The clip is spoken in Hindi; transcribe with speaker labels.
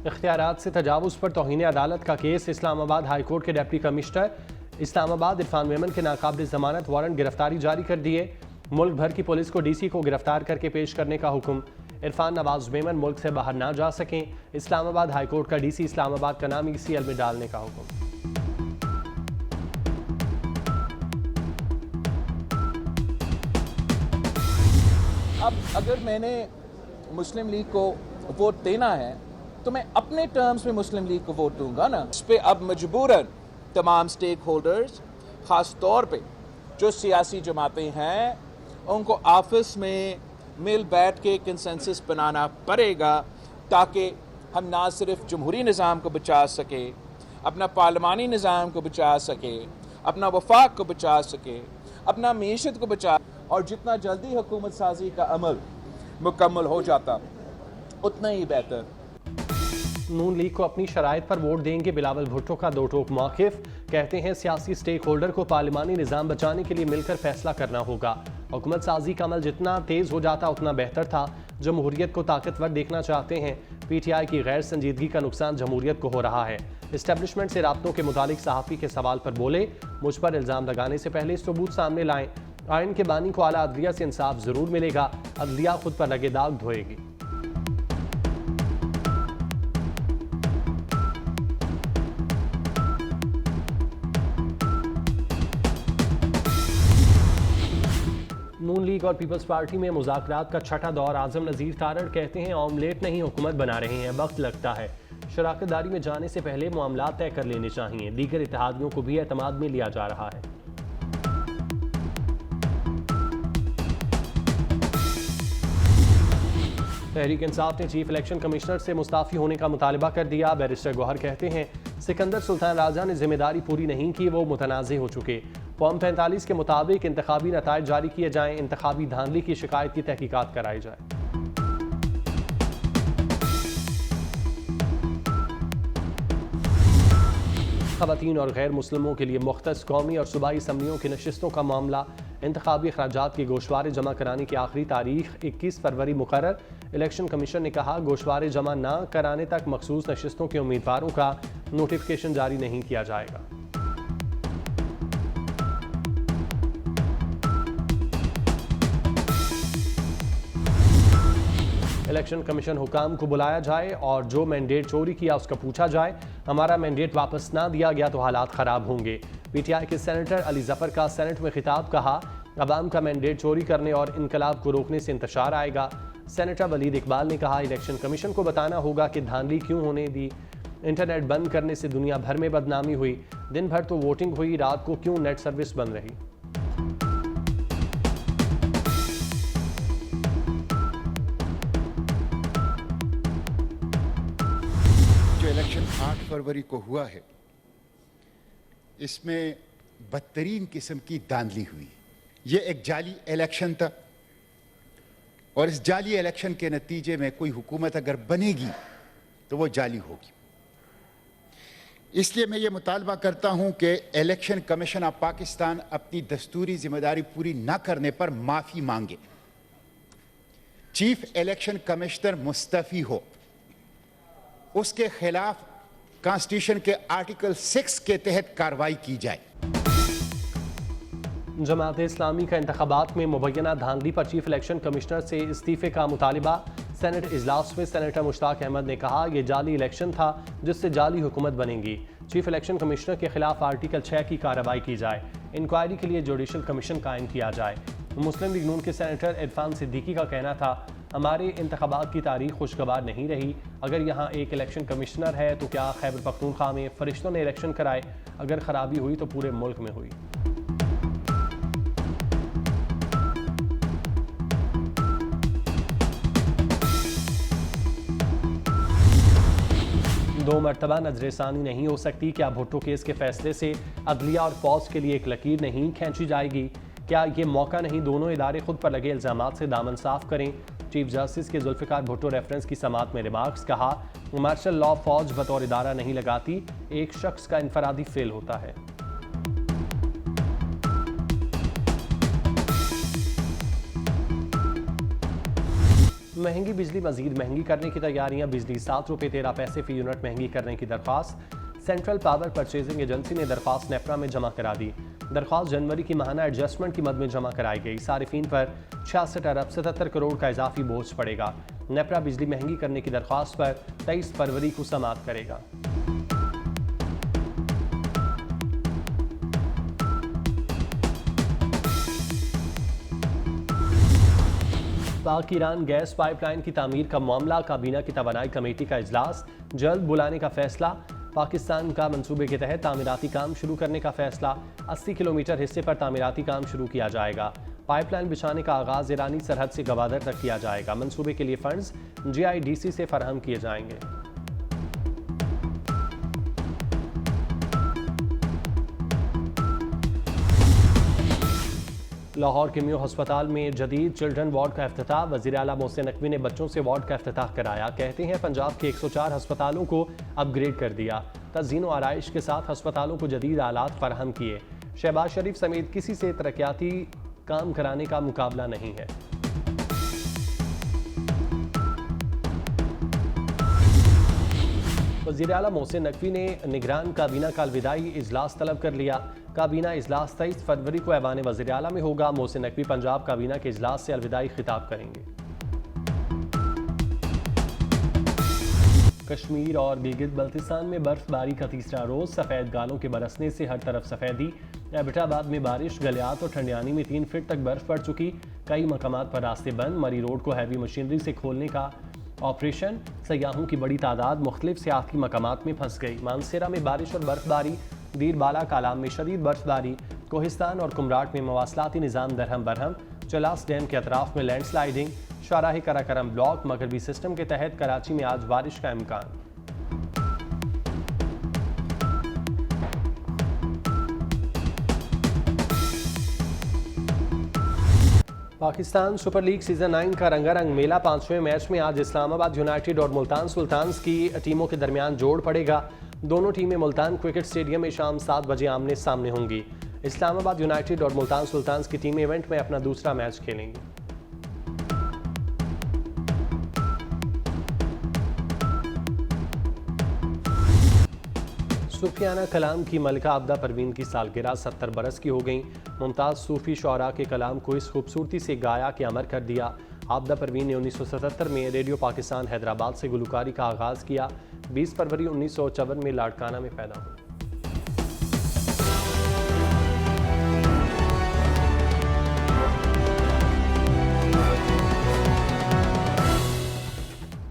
Speaker 1: इख्तियारात से तजावुज़ पर तौहीन अदालत का केस। इस्लामाबाद हाई कोर्ट के डिप्टी कमिश्नर इस्लामाबाद इरफान मेमन के नाकाबिल ज़मानत वारंट गिरफ्तारी जारी कर दिए। मुल्क भर की पुलिस को DC को गिरफ्तार करके पेश करने का हुक्म। इरफान नवाज मेमन मुल्क से बाहर ना जा सकें। इस्लामाबाद हाई कोर्ट का DC इस्लामाबाद का नाम ECL में डालने का हुक्म।
Speaker 2: अब अगर मैंने मुस्लिम लीग को वोट देना है तो मैं अपने टर्म्स में मुस्लिम लीग को वोट दूंगा ना। इस पे अब मजबूरन तमाम स्टेक होल्डर्स, ख़ास तौर पे जो सियासी जमातें हैं, उनको आपस में मिल बैठ के कंसेंसस बनाना पड़ेगा ताकि हम ना सिर्फ जमहूरी निज़ाम को बचा सके, अपना पार्लिमानी निज़ाम को बचा सके, अपना वफाक को बचा सके, अपना मीशत को बचा, और जितना जल्दी हुकूमत साजी का अमल मुकम्मल हो जाता उतना ही बेहतर।
Speaker 1: नून लीग को अपनी शराइत पर वोट देंगे। बिलावल भुट्टो का दो टोक मौक़िफ़। कहते हैं सियासी स्टेक होल्डर को पार्लिमानी निज़ाम बचाने के लिए मिलकर फैसला करना होगा। हुकूमत साजी का अमल जितना तेज़ हो जाता उतना बेहतर था। जमहूरियत को ताकतवर देखना चाहते हैं। PTI की गैर संजीदगी का नुकसान जमहूरियत को हो रहा है। इस्टेब्लिशमेंट से राब्तों के मुतालिक सहाफ़ी के सवाल पर बोले, मुझ पर इल्ज़ाम लगाने से पहले सबूत सामने लाएं। आइन के बानी को आला अदलिया से इंसाफ ज़रूर मिलेगा। अदलिया खुद पर लगे दाग धोएगी। नून लीग और पीपल्स पार्टी में मुज़ाकरात का छठा दौर। आज़म नज़ीर तारड़ कहते हैं ऑमलेट नहीं हुकूमत बना रहे हैं, वक्त लगता है। शराकत दारी में जाने से पहले मामला तय कर लेने चाहिए। दीगर इत्तेहादियों को भी एतमाद में लिया जा रहा है। तहरीक इंसाफ ने चीफ इलेक्शन कमिश्नर से मुस्ताफ़ी होने का मुतालबा कर दिया। बैरिस्टर गौहर कहते हैं सिकंदर सुल्तान राजा ने जिम्मेदारी पूरी नहीं की, वो मुतनाज़े हो चुके। फॉर्म 45 के मुताबिक इंतखाबी नताइज जारी किए जाएं। इंतखाबी धांधली की शिकायत की तहकीकात कराई जाए। ख़वातीन और गैर मुस्लिमों के लिए मुख्तस कौमी और सूबाई असम्बलियों की नशिस्तों का मामला। इंतखाबी अखराजात के गोशवारे जमा कराने की आखिरी तारीख 21 फरवरी मुकर्रर। इलेक्शन कमीशन ने कहा गोशवारे जमा न कराने तक मखसूस नशिस्तों के उम्मीदवारों का नोटिफिकेशन जारी नहीं किया जाएगा। इलेक्शन कमीशन हुकाम को बुलाया जाए और जो मैंडेट चोरी किया उसका पूछा जाए। हमारा मैंडेट वापस ना दिया गया तो हालात ख़राब होंगे। PTI के सेनेटर अली जफर का सेनेट में खिताब। कहा अवाम का मैंडेट चोरी करने और इनकलाब को रोकने से इंतशार आएगा। सेनेटर वलीद इकबाल ने कहा इलेक्शन कमीशन को बताना होगा कि धांधली क्यों होने दी। इंटरनेट बंद करने से दुनिया भर में बदनामी हुई। दिन भर तो वोटिंग हुई, रात को क्यों नेट सर्विस बंद रही।
Speaker 3: जो इलेक्शन 8 फरवरी को हुआ है, इसमें बदतरीन किस्म की धांधली हुई। ये एक जाली इलेक्शन था और इस जाली इलेक्शन के नतीजे में कोई हुकूमत अगर बनेगी तो वो जाली होगी। इसलिए मैं ये मुतालबा करता हूं कि इलेक्शन कमीशन ऑफ पाकिस्तान अपनी दस्तूरी जिम्मेदारी पूरी न करने पर माफ़ी मांगे। चीफ इलेक्शन कमिश्नर मुस्तफ़ी हो, उसके खिलाफ कॉन्स्टिट्यूशन के आर्टिकल 6 के तहत कार्रवाई की जाए।
Speaker 1: जमात इस्लामी का इंतखाबात में मुबैना धांधली पर चीफ इलेक्शन कमिश्नर से इस्तीफे का मुतालिबा। सेनेट इजलास में सेनेटर मुश्ताक अहमद ने कहा यह जाली इलेक्शन था जिससे जाली हुकूमत बनेगी। चीफ इलेक्शन कमिश्नर के खिलाफ आर्टिकल 6 की कार्रवाई की जाए। इंक्वायरी के लिए जुडिशल कमीशन कायम किया जाए। मुस्लिम लीग नून के सेनेटर इरफान सिद्दीकी का कहना था हमारे इंतखाबात की तारीख खुशगवार नहीं रही। अगर यहाँ एक इलेक्शन कमिश्नर है तो क्या खैबर पख्तूनख्वा में फरिश्तों ने इलेक्शन कराए? अगर खराबी हुई तो पूरे मुल्क में हुई। दो मरतबा नजरसानी नहीं हो सकती। क्या भुट्टो केस के फैसले से अदलिया और फौज के लिए एक लकीर नहीं खींची जाएगी? क्या ये मौका नहीं दोनों इदारे खुद पर लगे इल्जामात से दामन साफ करें? चीफ जस्टिस के जुल्फ़िकार भुट्टो रेफरेंस की समात में रिमार्क्स। कहा मार्शल लॉ फौज बतौर इदारा नहीं लगाती, एक शख्स का इनफरादी फेल होता है। महंगी बिजली मजीद महंगी करने की तैयारियां, बिजली ₹7.13 फी यूनिट महंगी करने की दरख्वास्त। सेंट्रल पावर परचेजिंग एजेंसी ने दरख्वास्त नेपरा में जमा करा दी। दरख्वास्त जनवरी की माहाना एडजस्टमेंट की मद में जमा कराई गई। सारिफीन पर 66 अरब 77 करोड़ का इजाफी बोझ पड़ेगा। नेपरा बिजली महंगी करने की दरख्वास्त पर 23 फरवरी को समाअत करेगा। पाक ईरान गैस पाइपलाइन की तामीर का मामला, काबीना की तवानाई कमेटी का इजलास, जल्द बुलाने का फैसला। पाकिस्तान का मंसूबे के तहत तामीराती काम शुरू करने का फैसला। 80 किलोमीटर हिस्से पर तामीराती काम शुरू किया जाएगा। पाइपलाइन बिछाने का आगाज ईरानी सरहद से गवादर तक किया जाएगा। मंसूबे के लिए फंड्स GIDC से फराहम किए जाएंगे। लाहौर के म्यू अस्पताल में जदीद चिल्ड्रन वार्ड का इफ्तिताह। वज़ीर आला मोहसिन नकवी ने बच्चों से वार्ड का इफ्तिताह कराया। कहते हैं पंजाब के 104 अस्पतालों को अपग्रेड कर दिया। तज़ीन व आराइश के साथ अस्पतालों को जदीद आलात फराहम किए। शहबाज शरीफ समेत किसी से तरक्याती काम कराने का मुकाबला नहीं है। वज़ीर आला मोहसिन नकवी ने निगरान काबीना का अलविदाई इजलास तलब कर लिया। काबीना इजलास 23 फरवरी को ऐवान वज़ीर आला में होगा। मोहसिन नकवी पंजाब काबीना के इजलास से अलविदाई खिताब करेंगे। कश्मीर और गिलगित बल्तिस्तान में बर्फबारी का तीसरा रोज। सफ़ेद गालों के बरसने से हर तरफ सफ़ेदी। एबटाबाद में बारिश, गलियात और ठंडियानी में 3 फीट तक बर्फ पड़ चुकी। कई मकामात पर रास्ते बंद। मरी रोड को हैवी मशीनरी से खोलने का ऑपरेशन। सयाहों की बड़ी तादाद मुख्तलिफ सियाहती मकामात में फंस गई। मानसेरा में बारिश और बर्फबारी। दीर बाला कालाम में शदीद बर्फबारी। कोहिस्तान और कुमराट में मवासलाती निज़ाम दरहम बरहम। चलास डैम के अतराफ में लैंडस्लाइडिंग। शाहराह कराकरम ब्लॉक। मगरबी सिस्टम के तहत कराची में आज बारिश का इम्कान। पाकिस्तान सुपर लीग सीजन 9 का रंगारंग मेला 5वें मैच में आज इस्लामाबाद यूनाइटेड और मुल्तान सुल्तान्स की टीमों के दरमियान जोड़ पड़ेगा। दोनों टीमें मुल्तान क्रिकेट स्टेडियम में शाम 7 बजे आमने सामने होंगी। इस्लामाबाद यूनाइटेड और मुल्तान सुल्तान्स की टीमें इवेंट में अपना दूसरा मैच खेलेंगी। सूफियाना कलाम की मलिका आबदा परवीन की सालगिरह 70 बरस की हो गई। मुमताज़ सूफ़ी शुअरा के कलाम को इस खूबसूरती से गाया कि अमर कर दिया। आबदा परवीन ने 1977 में रेडियो पाकिस्तान हैदराबाद से गुलकारी का आगाज़ किया। 20 फरवरी 1954 में लाड़काना में पैदा हुई।